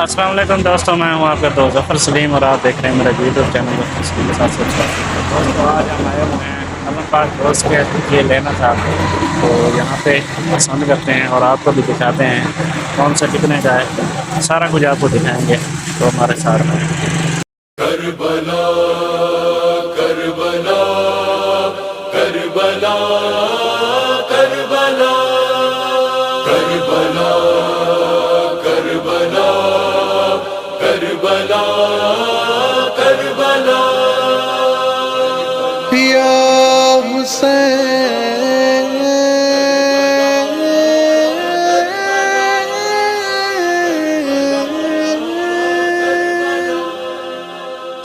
अस्सलाम वालेकुम दोस्तों, मैं हूं आपका दोस्त ज़फ़र सलीम और आप देख रहे हैं मेरा यूट्यूब चैनल ज़फ़र सलीम के साथ दोस्तों आज हम आए हुए हैं अलम पाक दोस्त के ये लेना था, तो यहाँ पे पसंद करते हैं और आपको भी दिखाते हैं कौन सा कितने का है, सारा कुछ आपको दिखाएंगे, तो हमारे साथ में। करबला करबला करबला करबला करबला करबला करबला करबला या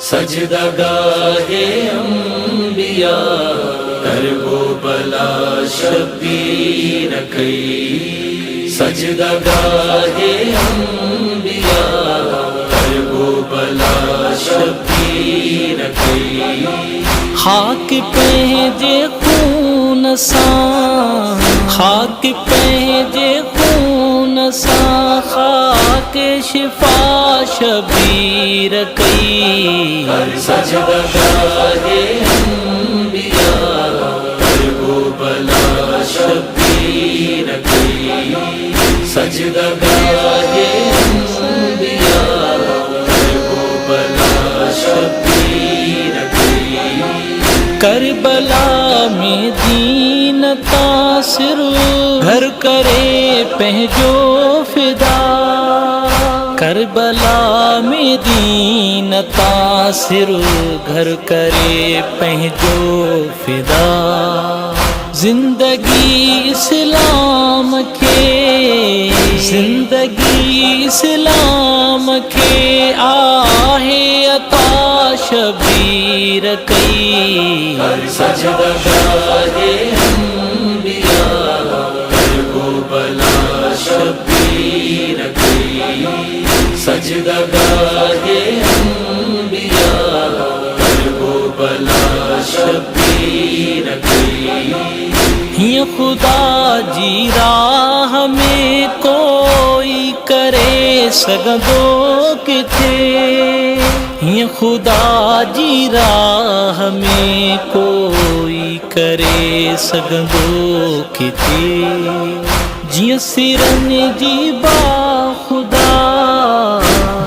सजदा गाहे अंबिया करबो बला शबीर कई सजदा गाहे अंबिया करबो बला शबीर कई खाक पहजे खून सा खाक पहजे खून सा खाक शिफा शबीर कई सजदा गाहे अंबिया करबो बला शबीर कई सजदा गाहे अंबिया करबो बला शबीर कई करबला में दीन तासिर घर करे पहजो फिदा करबला में दीन तासिर घर करे पहजो फिदा जिंदगी इस्लाम के जिंदगी इस्लाम के आहे अता शबीर कई सजदा गाहे अंबिया करबो बला शबीर कई सजदा गाहे अंबिया करबो बला शबीर कई ये खुदा जी राह में कोई करे सगदो किथे ये खुदा जी राह में कोई करे सगदो किथे जिय सिरन जी बा खुदा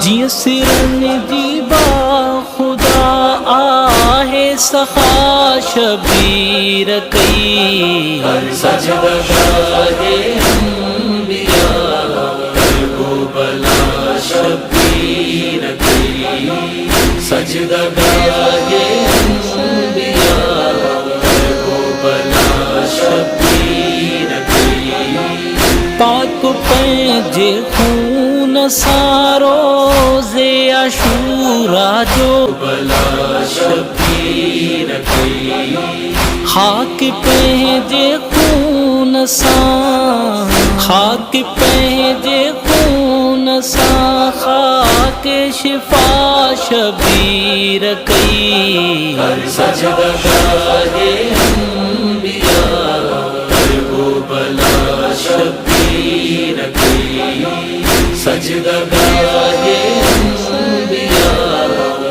जिय सिरन जी बा खुदा आहे सखा शबीर कई सजदा गाहे अंबिया करबो बला शबीर कई सजदा गाहे अंबिया करबो बला शबीर कई पाक पंहिंजे खून सारो जे आशूरा जो बला शबीर कई खाक पंहिंजे खून सां खाक पंहिंजे खून सां खाक शिफा शबीर कई सजदा गाहे अंबिया करबो बला शबीर कई सजदा गाहे अंबिया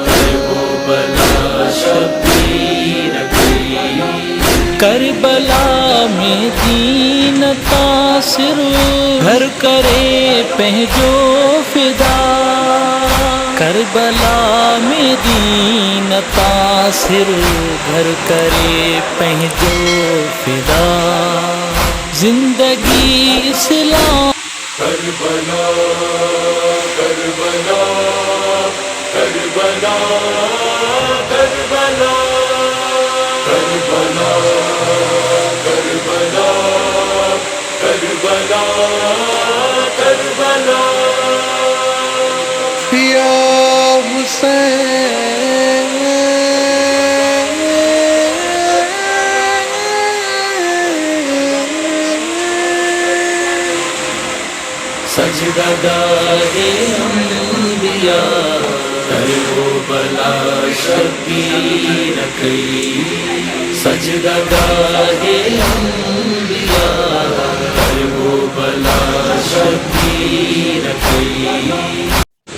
करबो बला शबीर कई करबला में दीन तासिर घर करे पहजो फिदा करबला में दीन तासिर घर करे पहजो फिदा जिंदगी इस्लाम करबला करबला करबला करबला करबला करबला करबला करबला या सजदा गाहे अंबिया करबो बला शबीर कई सजदा गाहे अंबिया करबो बला शबीर कई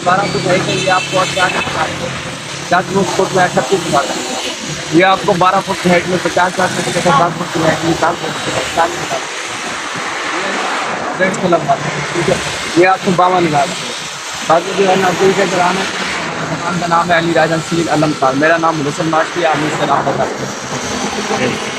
12 فٹ ہے کہ یہ آپ کو 50 فٹ میں 38 ہزار ہے. یہ آپ کو 12 فٹ کی ہائٹ میں 50,000 سے 7 فٹ کی ہائٹ میں 7 فٹ کی 40,000 ریٹ سے لگا. ٹھیک ہے, یہ آپ کو 52,000 ہے. باقی جو ہے نا کوئی کا کرانا ہے. دکان کا نام ہے علی راجن سیل علم خان. میرا نام حسن ماشی ہے, آپ مجھ سے رابطہ کرتے ہیں.